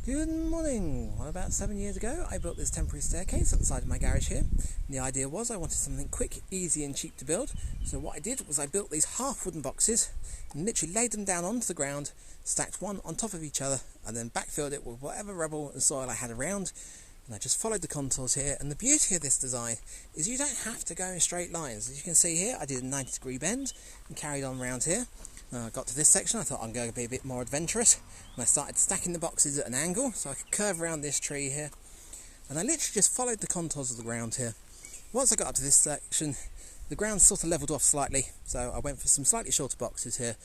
Good morning. Well, about 7 years ago I built this temporary staircase at the side of my garage here. And the idea was I wanted something quick, easy and cheap to build. So what I did was I built these half wooden boxes and literally laid them down onto the ground, stacked one on top of each other and then backfilled it with whatever rubble and soil I had around. And I just followed the contours here, and the beauty of this design is you don't have to go in straight lines. As you can see here, I did a 90-degree bend and carried on around here. I got to this section, I thought I'm going to be a bit more adventurous, and I started stacking the boxes at an angle so I could curve around this tree here. And I literally just followed the contours of the ground here. Once I got up to this section, the ground sort of levelled off slightly, so I went for some slightly shorter boxes here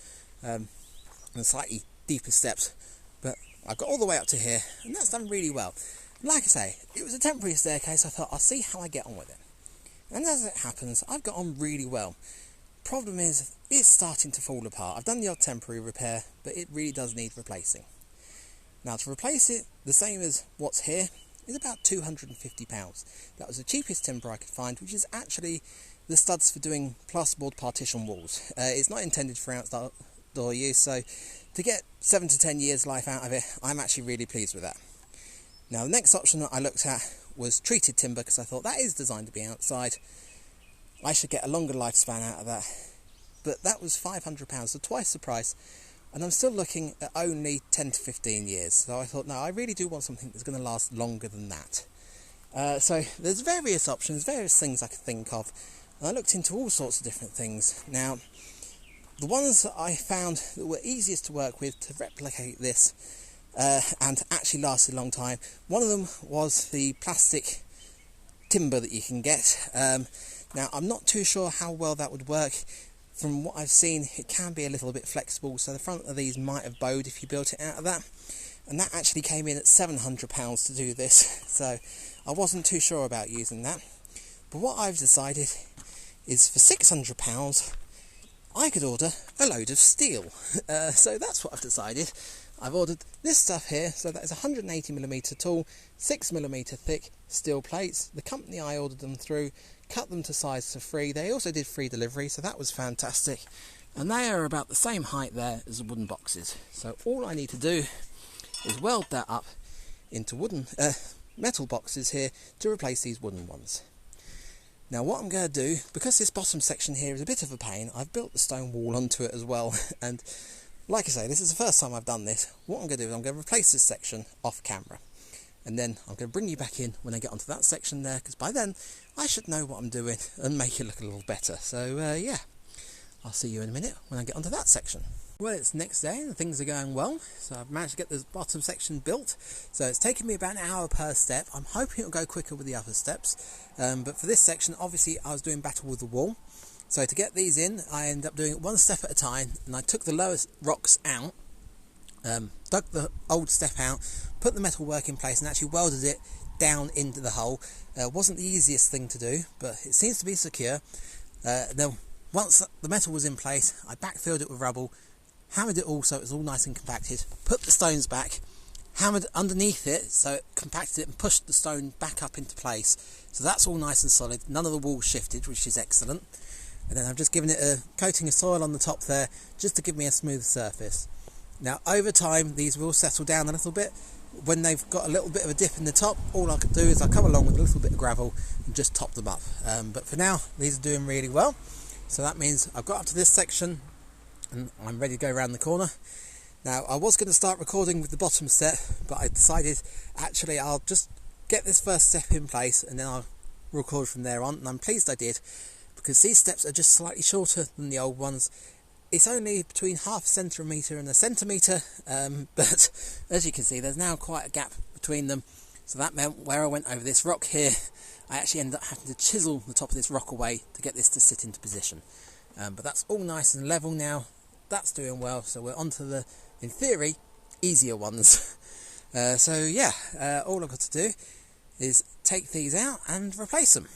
and slightly deeper steps. But I got all the way up to here, and that's done really well. Like I say, it was a temporary staircase. I thought I'll see how I get on with it. And as it happens, I've got on really well. Problem is, it's starting to fall apart. I've done the odd temporary repair, but it really does need replacing. Now, to replace it, the same as what's here, is about £250. That was the cheapest timber I could find, which is actually the studs for doing plasterboard partition walls. It's not intended for outdoor use, so to get 7 to 10 years life out of it, I'm actually really pleased with that. Now, the next option that I looked at was treated timber, because I thought that is designed to be outside. I should get a longer lifespan out of that. But that was £500, so twice the price. And I'm still looking at only 10 to 15 years. So I thought, no, I really do want something that's going to last longer than that. So there's various options, various things I could think of. And I looked into all sorts of different things. Now, the ones that I found that were easiest to work with to replicate this and actually lasted a long time, one of them was the plastic timber that you can get. Now, I'm not too sure how well that would work. From what I've seen, it can be a little bit flexible, so the front of these might have bowed if you built it out of that. And that actually came in at £700 to do this, so I wasn't too sure about using that. But what I've decided is for £600, I could order a load of steel. So that's what I've decided. I've ordered this stuff here, so that is 180mm tall, 6mm thick steel plates. The company I ordered them through cut them to size for free. They also did free delivery, so that was fantastic. And they are about the same height there as the wooden boxes. So all I need to do is weld that up into wooden metal boxes here to replace these wooden ones. Now what I'm going to do, because this bottom section here is a bit of a pain, I've built the stone wall onto it as well. And like I say, this is the first time I've done this. What I'm going to do is I'm going to replace this section off camera. And then I'm going to bring you back in when I get onto that section there, because by then I should know what I'm doing and make it look a little better. So yeah, I'll see you in a minute when I get onto that section. Well, it's next day and things are going well. So I've managed to get the bottom section built. So it's taken me about an hour per step. I'm hoping it'll go quicker with the other steps. But for this section, obviously I was doing battle with the wall. So to get these in, I ended up doing it one step at a time, and I took the lowest rocks out, dug the old step out, put the metal work in place and actually welded it down into the hole. Wasn't the easiest thing to do, but it seems to be secure. Then once the metal was in place, I backfilled it with rubble, hammered it all so it was all nice and compacted, put the stones back, hammered underneath it so it compacted it and pushed the stone back up into place. So that's all nice and solid. None of the walls shifted, which is excellent. And then I've just given it a coating of soil on the top there, just to give me a smooth surface. Now, over time, these will settle down a little bit. When they've got a little bit of a dip in the top, all I could do is I come along with a little bit of gravel and just top them up. But for now, these are doing really well. So that means I've got up to this section and I'm ready to go around the corner. Now, I was going to start recording with the bottom step, but I decided, actually, I'll just get this first step in place and then I'll record from there on. And I'm pleased I did, because these steps are just slightly shorter than the old ones. It's only between half a centimetre and a centimetre, but as you can see, there's now quite a gap between them. So that meant where I went over this rock here, I actually ended up having to chisel the top of this rock away to get this to sit into position. But that's all nice and level now. That's doing well, so we're on to the, in theory, easier ones. So yeah, all I've got to do is take these out and replace them.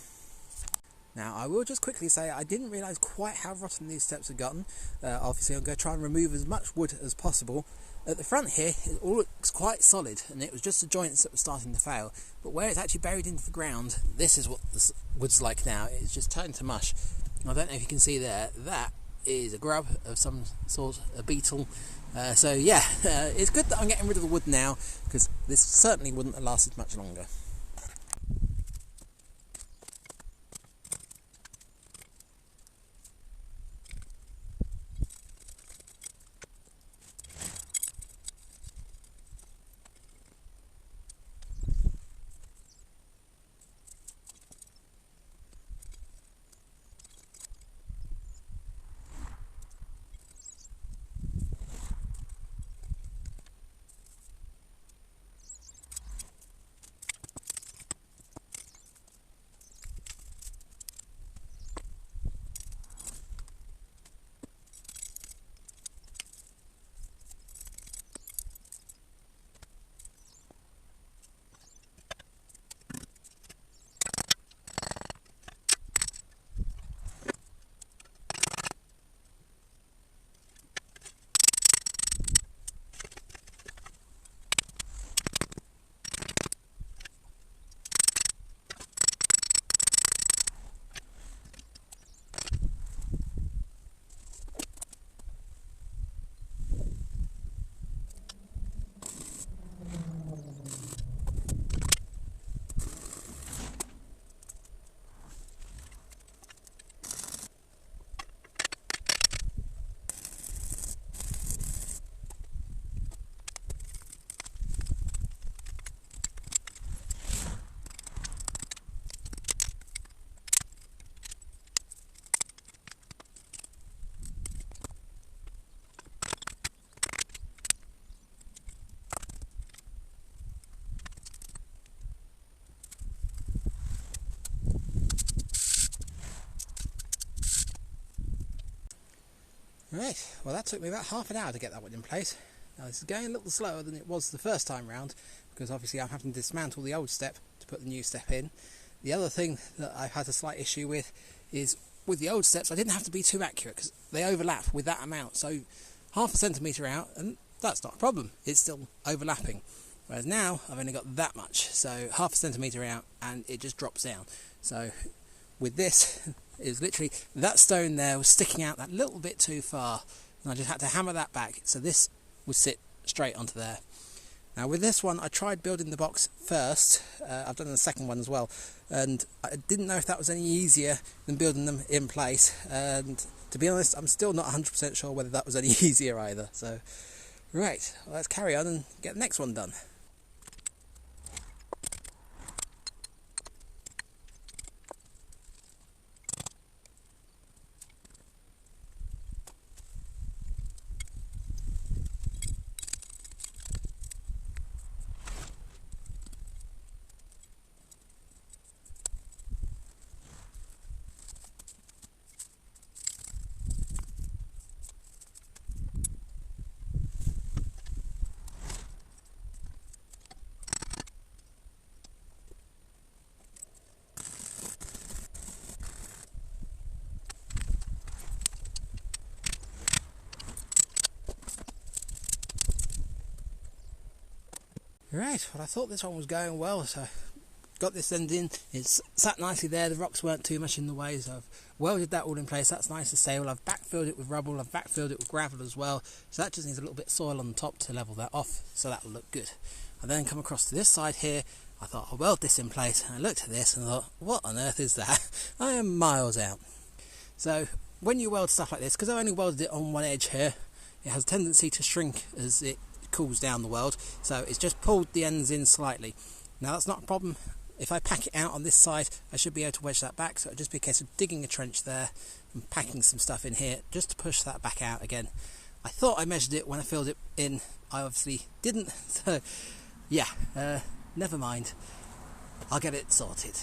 Now, I will just quickly say I didn't realise quite how rotten these steps had gotten. Obviously, I'm going to try and remove as much wood as possible. At the front here, it all looks quite solid, and it was just the joints that were starting to fail. But where it's actually buried into the ground, this is what the wood's like now. It's just turned to mush. I don't know if you can see there, that is a grub of some sort, a beetle. So yeah, it's good that I'm getting rid of the wood now, because this certainly wouldn't have lasted much longer. Right, well that took me about half an hour to get that one in place. Now this is going a little slower than it was the first time round, because obviously I'm having to dismantle the old step to put the new step in. The other thing that I've had a slight issue with is, with the old steps I didn't have to be too accurate, because they overlap with that amount, so half a centimetre out and that's not a problem, it's still overlapping. Whereas now I've only got that much, so half a centimetre out and it just drops down. So with this, it was literally that stone there was sticking out that little bit too far, and I just had to hammer that back so this would sit straight onto there. Now with this one I tried building the box first, I've done the second one as well, and I didn't know if that was any easier than building them in place, and to be honest I'm still not 100% sure whether that was any easier either. So right, well, let's carry on and get the next one done. Right, well I thought this one was going well, so got this end in, it's sat nicely there, the rocks weren't too much in the way, so I've welded that all in place, that's nice and stable. I've backfilled it with rubble, I've backfilled it with gravel as well, so that just needs a little bit of soil on the top to level that off, so that'll look good. I then come across to this side here, I thought I'll weld this in place, and I looked at this and I thought, what on earth is that? I am miles out. So when you weld stuff like this, because I only welded it on one edge here, it has a tendency to shrink as it cools down the weld, so it's just pulled the ends in slightly. Now that's not a problem. If I pack it out on this side I should be able to wedge that back, so it'll just be a case of digging a trench there and packing some stuff in here just to push that back out again. I thought I measured it when I filled it in, I obviously didn't, so yeah, never mind, I'll get it sorted.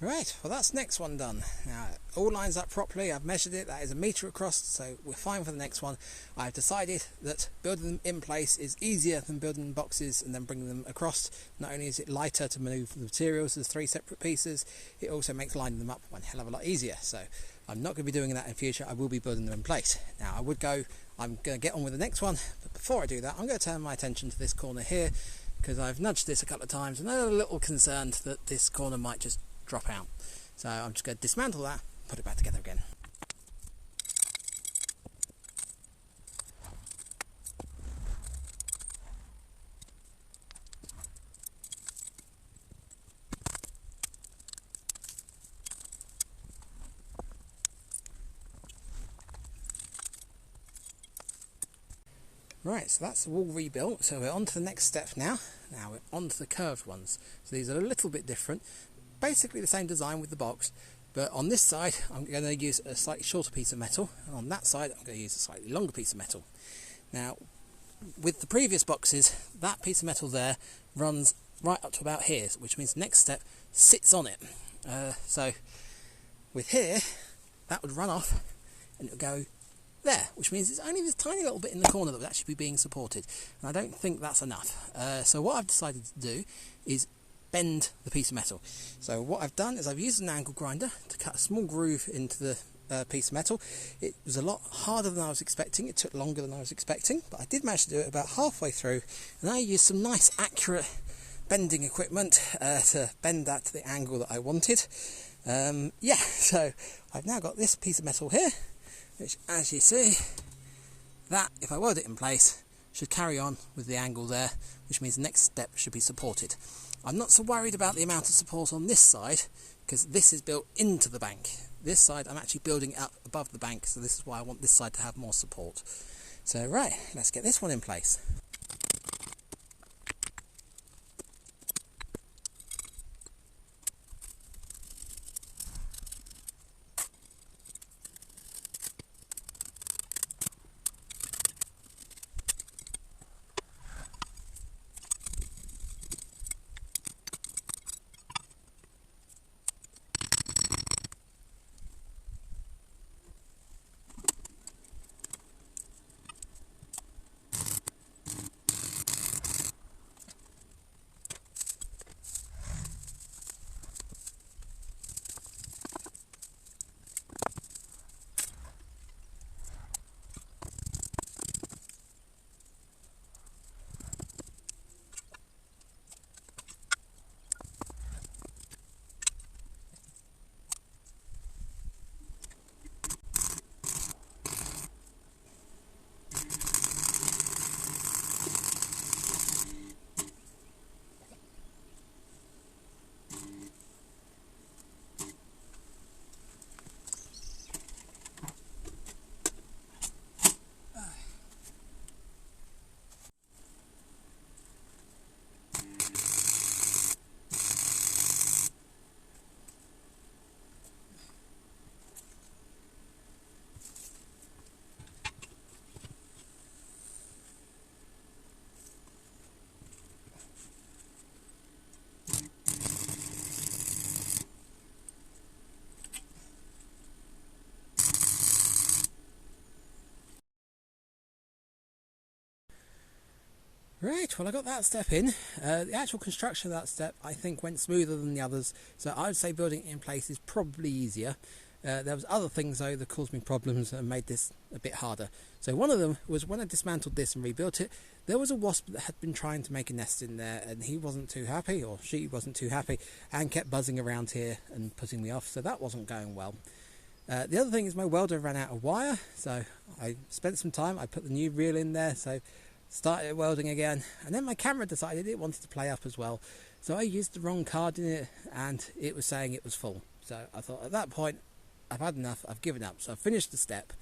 Right, well that's the next one done. Now it all lines up properly, I've measured it, that is 1 metre across, so we're fine for the next one. I've decided that building them in place is easier than building boxes and then bringing them across. Not only is it lighter to manoeuvre the materials as 3 separate pieces, it also makes lining them up one hell of a lot easier. So I'm not going to be doing that in future, I will be building them in place. Now I'm going to get on with the next one, but before I do that I'm going to turn my attention to this corner here, because I've nudged this a couple of times and I'm a little concerned that this corner might just drop out. So I'm just going to dismantle that, put it back together again. Right, so that's the wall rebuilt, so we're on to the next step now. Now we're on to the curved ones. So these are a little bit different. Basically the same design with the box, but on this side I'm going to use a slightly shorter piece of metal, and on that side I'm going to use a slightly longer piece of metal. Now with the previous boxes, that piece of metal there runs right up to about here, which means the next step sits on it. So with here, that would run off and it would go there, which means it's only this tiny little bit in the corner that would actually be being supported, and I don't think that's enough. So what I've decided to do is bend the piece of metal. So what I've done is I've used an angle grinder to cut a small groove into the piece of metal. It was a lot harder than I was expecting, it took longer than I was expecting, but I did manage to do it about halfway through, and I used some nice accurate bending equipment to bend that to the angle that I wanted. Yeah, so I've now got this piece of metal here, which, as you see, that, if I weld it in place, should carry on with the angle there, which means the next step should be supported. I'm not so worried about the amount of support on this side, because this is built into the bank. This side I'm actually building it up above the bank, so this is why I want this side to have more support. So right, let's get this one in place. Right, well I got that step in. The actual construction of that step I think went smoother than the others, so I would say building it in place is probably easier. There was other things though that caused me problems and made this a bit harder. So one of them was when I dismantled this and rebuilt it, there was a wasp that had been trying to make a nest in there, and he wasn't too happy, or she wasn't too happy, and kept buzzing around here and putting me off, so that wasn't going well. The other thing is my welder ran out of wire, so I spent some time, I put the new reel in there, so started welding again, and then my camera decided it wanted to play up as well, so I used the wrong card in it and it was saying it was full. So I thought at that point I've had enough, I've given up, so I've finished the step.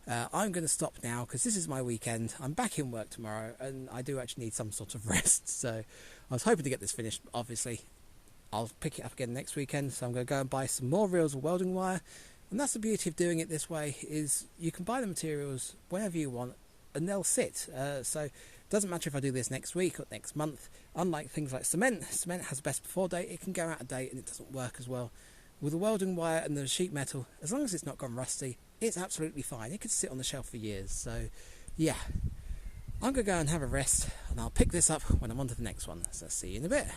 I'm going to stop now because this is my weekend. I'm back in work tomorrow and I do actually need some sort of rest, so I was hoping to get this finished. Obviously I'll pick it up again next weekend, so I'm going to go and buy some more reels of welding wire, and that's the beauty of doing it this way, is you can buy the materials whenever you want and they'll sit. So it doesn't matter if I do this next week or next month. Unlike things like cement has a best before date, it can go out of date and it doesn't work as well. with the welding wire and the sheet metal, as long as it's not gone rusty, it's absolutely fine. It could sit on the shelf for years. So yeah, I'm going to go and have a rest, and I'll pick this up when I'm on to the next one. So see you in a bit.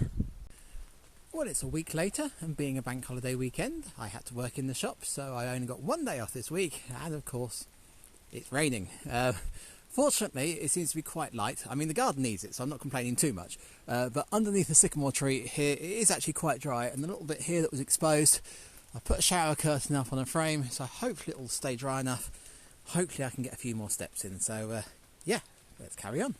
Well, it's a week later, and being a bank holiday weekend, I had to work in the shop, so I only got one day off this week, and of course, it's raining. Fortunately, it seems to be quite light. I mean, the garden needs it, so I'm not complaining too much. But underneath the sycamore tree here, it is actually quite dry, and the little bit here that was exposed, I put a shower curtain up on a frame, so hopefully it will stay dry enough. Hopefully I can get a few more steps in. So yeah, let's carry on.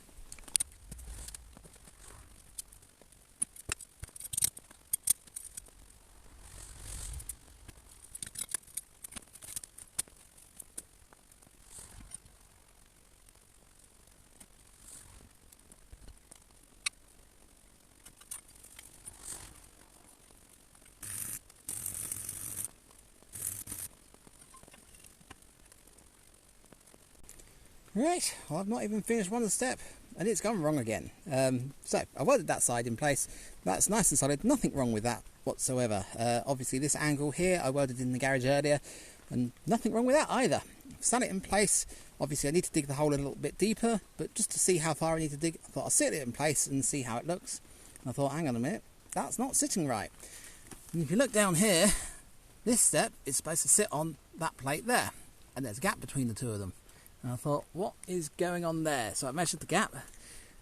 Right, well, I've not even finished one step, and it's gone wrong again. So I welded that side in place. That's nice and solid, nothing wrong with that whatsoever. Obviously this angle here I welded in the garage earlier, and nothing wrong with that either. Sat it in place. Obviously I need to dig the hole a little bit deeper, but just to see how far I need to dig, I thought I'll sit it in place and see how it looks. And I thought, hang on a minute, that's not sitting right. And if you look down here, this step is supposed to sit on that plate there, and there's a gap between the two of them. And I thought, what is going on there? So I measured the gap,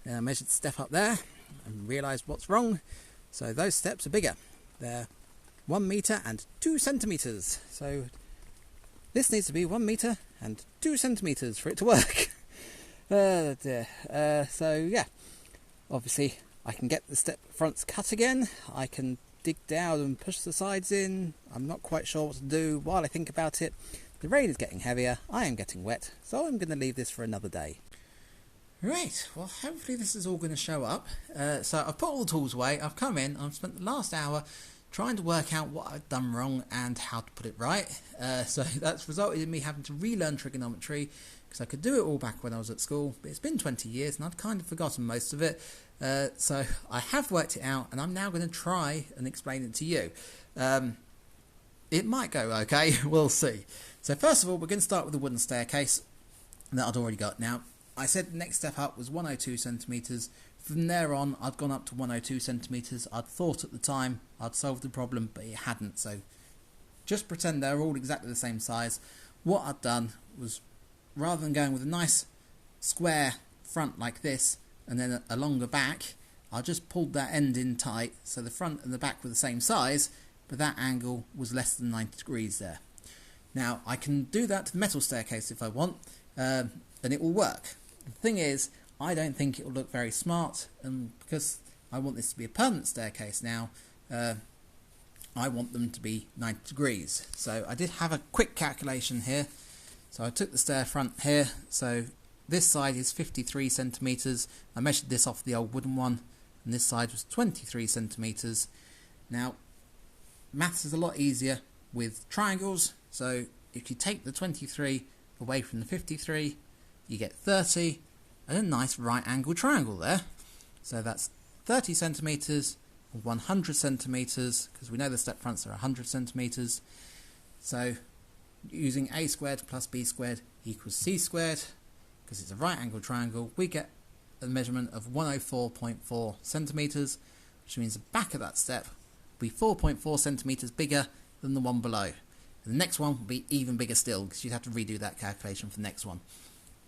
and I measured the step up there, and realised what's wrong. So those steps are bigger. They're 1 metre and 2 centimetres. So this needs to be 1 metre and 2 centimetres for it to work. Oh dear. So yeah, obviously I can get the step fronts cut again. I can dig down and push the sides in. I'm not quite sure what to do while I think about it. The rain is getting heavier, I am getting wet, so I'm going to leave this for another day. Right, well hopefully this is all going to show up. So I've put all the tools away, I've come in, I've spent the last hour trying to work out what I've done wrong and how to put it right. So that's resulted in me having to relearn trigonometry, because I could do it all back when I was at school, but it's been 20 years and I'd kind of forgotten most of it. So I have worked it out, and I'm now going to try and explain it to you. It might go okay, we'll see. So first of all, we're going to start with the wooden staircase that I'd already got. Now, I said the next step up was 102 centimetres. From there on, I'd gone up to 102 centimetres. I'd thought at the time I'd solved the problem, but it hadn't. So just pretend they're all exactly the same size. What I'd done was, rather than going with a nice square front like this, and then a longer back, I just pulled that end in tight, so the front and the back were the same size, but that angle was less than 90 degrees there. Now, I can do that to the metal staircase if I want, and it will work. The thing is, I don't think it will look very smart, and because I want this to be a permanent staircase now, I want them to be 90 degrees. So I did have a quick calculation here. So I took the stair front here, so this side is 53 centimetres. I measured this off the old wooden one, and this side was 23 centimetres. Now, maths is a lot easier with triangles, so if you take the 23 away from the 53, you get 30, and a nice right angle triangle there. So that's 30 centimetres, 100 centimetres, because we know the step fronts are 100 centimetres. So using a squared plus b squared equals c squared, because it's a right angle triangle, we get a measurement of 104.4 centimetres, which means the back of that step will be 4.4 centimetres bigger than the one below. And the next one will be even bigger still, because you'd have to redo that calculation for the next one.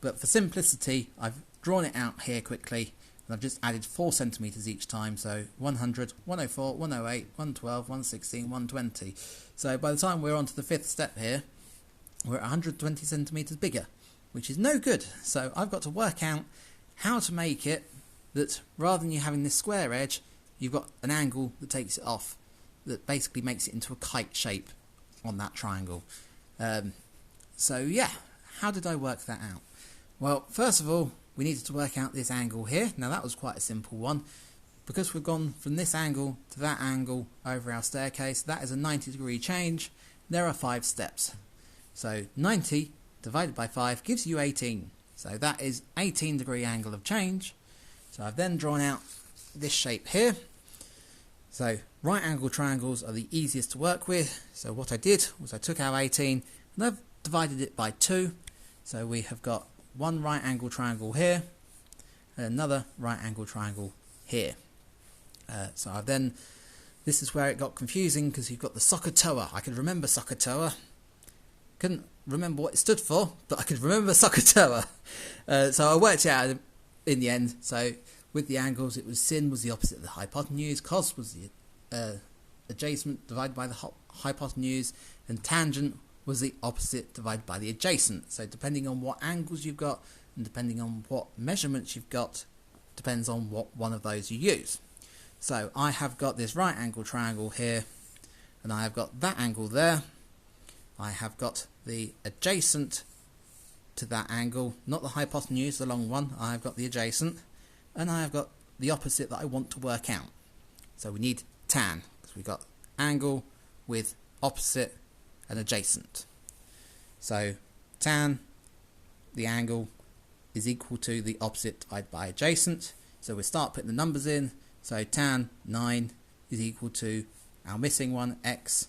But for simplicity, I've drawn it out here quickly, and I've just added 4 centimetres each time, so 100, 104, 108, 112, 116, 120. So by the time we're on to the 5th step here, we're at 120 centimetres bigger, which is no good. So I've got to work out how to make it that rather than you having this square edge, you've got an angle that takes it off, that basically makes it into a kite shape on that triangle. So yeah, how did I work that out? Well, first of all, we needed to work out this angle here. Now that was quite a simple one. Because we've gone from this angle to that angle over our staircase, that is a 90-degree change. There are 5 steps. So 90 divided by 5 gives you 18. So that is 18-degree angle of change. So I've then drawn out this shape here. So Right angle triangles are the easiest to work with, so what I did was I took our 18 and I've divided it by 2, so we have got one right angle triangle here and another right angle triangle here. This is where it got confusing, because you've got the Sokotoa. I could remember Sokotoa, couldn't remember what it stood for, but I could remember Sokotoa. So I worked it out in the end. So with the angles, it was sin was the opposite of the hypotenuse, cos was the adjacent divided by the hypotenuse, and tangent was the opposite divided by the adjacent. So depending on what angles you've got and depending on what measurements you've got, depends on what one of those you use. So I have got this right angle triangle here, and I have got that angle there. I have got the adjacent to that angle, not the hypotenuse, the long one. I have got the adjacent, and I have got the opposite that I want to work out. So we need tan, because we've got angle with opposite and adjacent. So tan, the angle, is equal to the opposite divided by adjacent. So we start putting the numbers in. So tan 9 is equal to our missing one, x,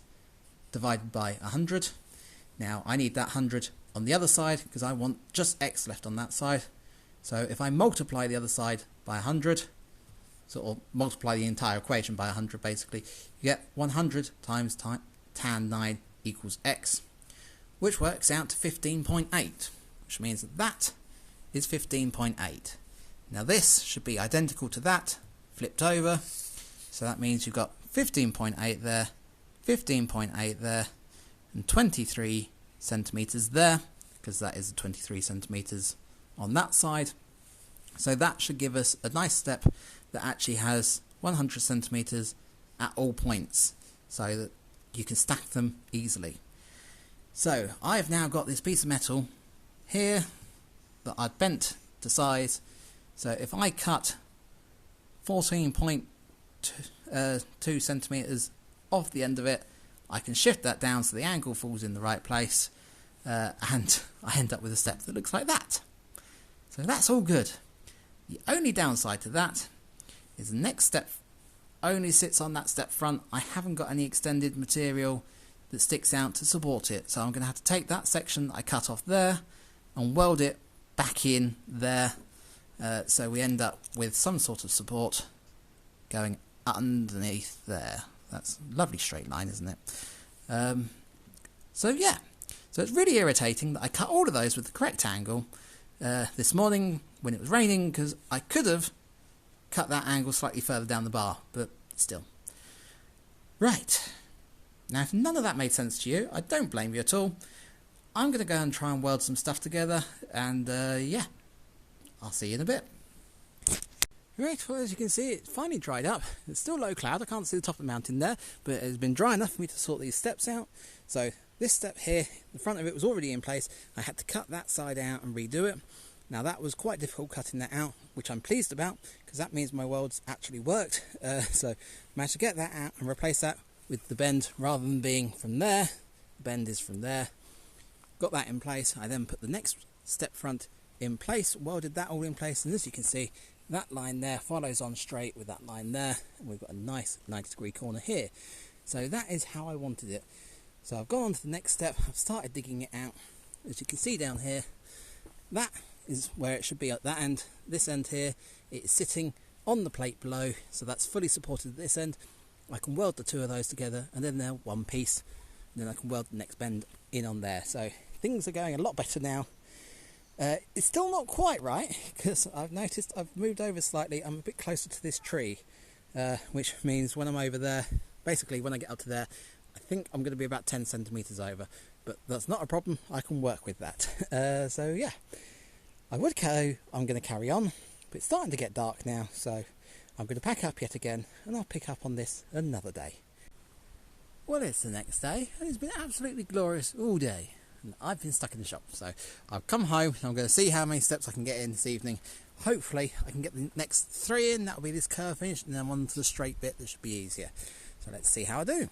divided by 100. Now I need that 100 on the other side, because I want just x left on that side. So if I multiply the other side by 100, or multiply the entire equation by 100 basically, you get 100 times tan 9 equals x, which works out to 15.8, which means that is 15.8. Now this should be identical to that, flipped over, so that means you've got 15.8 there, 15.8 there, and 23 centimetres there, because that is 23 centimetres on that side. So that should give us a nice step that actually has 100 centimetres at all points, so that you can stack them easily. So I've now got this piece of metal here that I've bent to size. So if I cut 14.2 centimetres off the end of it, I can shift that down so the angle falls in the right place, and I end up with a step that looks like that. So that's all good. The only downside to that is the next step only sits on that step front. I haven't got any extended material that sticks out to support it, so I'm going to have to take that section that I cut off there and weld it back in there, so we end up with some sort of support going underneath there. That's a lovely straight line, isn't it? So yeah, so it's really irritating that I cut all of those with the correct angle this morning when it was raining, because I could have cut that angle slightly further down the bar, but still. Right, now if none of that made sense to you, I don't blame you at all. I'm going to go and try and weld some stuff together, and yeah, I'll see you in a bit. Right, well, as you can see, it's finally dried up. It's still low cloud, I can't see the top of the mountain there, but it has been dry enough for me to sort these steps out. So this step here, the front of it was already in place. I had to cut that side out and redo it. Now that was quite difficult cutting that out, which I'm pleased about, because that means my welds actually worked. So I managed to get that out and replace that with the bend, rather than being from there. The bend is from there. Got that in place. I then put the next step front in place, welded that all in place, and as you can see, that line there follows on straight with that line there, and we've got a nice 90-degree corner here. So that is how I wanted it. So I've gone on to the next step. I've started digging it out. As you can see down here, that is where it should be at that end. This end here, it is sitting on the plate below, so that's fully supported at this end. I can weld the two of those together, and then they're one piece, and then I can weld the next bend in on there. So things are going a lot better now. It's still not quite right, because I've noticed I've moved over slightly. I'm a bit closer to this tree, which means when I'm over there, basically when I get up to there, I think I'm going to be about 10 centimetres over, but that's not a problem. I can work with that. So yeah, I'm going to carry on, but it's starting to get dark now, so I'm going to pack up yet again, and I'll pick up on this another day. Well, it's the next day, and it's been absolutely glorious all day. And I've been stuck in the shop, so I've come home and I'm going to see how many steps I can get in this evening. Hopefully I can get the next 3 in, that'll be this curve finished, and then on to the straight bit that should be easier. So let's see how I do.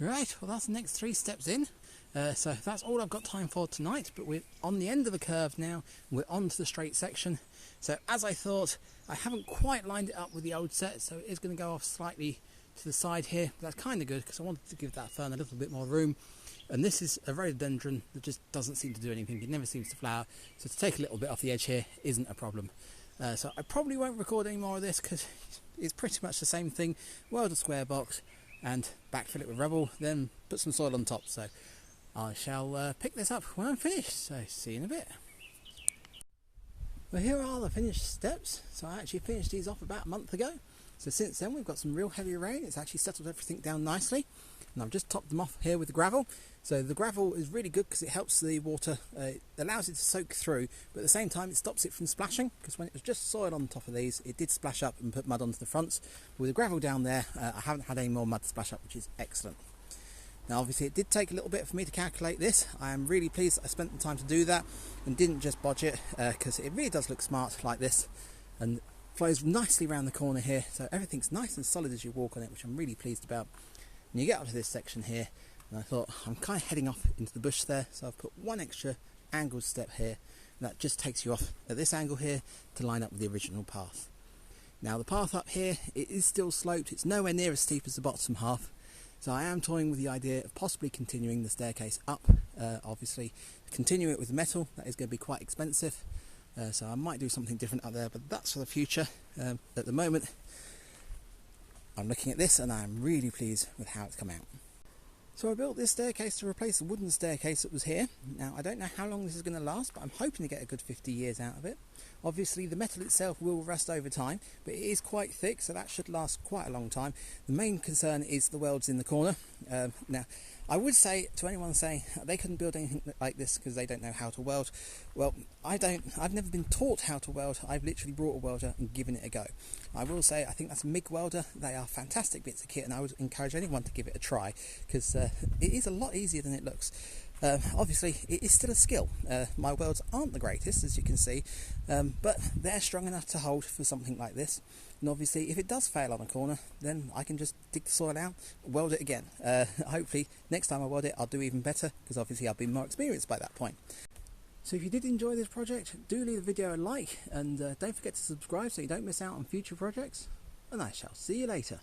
Right, well that's the next 3 steps in. So that's all I've got time for tonight, but we're on the end of the curve now. We're on to the straight section. So as I thought, I haven't quite lined it up with the old set, so it is going to go off slightly to the side here. But that's kind of good because I wanted to give that fern a little bit more room. And this is a rhododendron that just doesn't seem to do anything. It never seems to flower. So to take a little bit off the edge here isn't a problem. So I probably won't record any more of this because it's pretty much the same thing. Weld a square box and backfill it with rubble, then put some soil on top. So I shall pick this up when I'm finished. So see you in a bit. Well, here are the finished steps. So I actually finished these off about a month ago. So since then we've got some real heavy rain. It's actually settled everything down nicely. And I've just topped them off here with the gravel. So the gravel is really good because it helps the water, it allows it to soak through, but at the same time it stops it from splashing, because when it was just soil on top of these, it did splash up and put mud onto the fronts. With the gravel down there, I haven't had any more mud splash up, which is excellent. Now obviously it did take a little bit for me to calculate this. I am really pleased that I spent the time to do that and didn't just bodge it, because it really does look smart like this, and flows nicely around the corner here, so everything's nice and solid as you walk on it, which I'm really pleased about. And you get up to this section here, and I thought I'm kind of heading off into the bush there, so I've put one extra angled step here, and that just takes you off at this angle here to line up with the original path. Now the path up here, it is still sloped, it's nowhere near as steep as the bottom half, so I am toying with the idea of possibly continuing the staircase up. Obviously continue it with metal, that is going to be quite expensive, so I might do something different up there, but that's for the future. At the moment I'm looking at this and I'm really pleased with how it's come out. So I built this staircase to replace the wooden staircase that was here. Now I don't know how long this is going to last, but I'm hoping to get a good 50 years out of it. Obviously the metal itself will rust over time, but it is quite thick, so that should last quite a long time. The main concern is the welds in the corner. Now I would say to anyone saying they couldn't build anything like this because they don't know how to weld, well, I've never been taught how to weld. I've literally brought a welder and given it a go. I will say I think that's a MIG welder. They are fantastic bits of kit, and I would encourage anyone to give it a try because it is a lot easier than it looks. Obviously it is still a skill. My welds aren't the greatest, as you can see, but they're strong enough to hold for something like this. And obviously if it does fail on a corner, then I can just dig the soil out, weld it again. Hopefully next time I weld it I'll do even better, because obviously I'll be more experienced by that point. So if you did enjoy this project, do leave the video a like, and don't forget to subscribe so you don't miss out on future projects, and I shall see you later.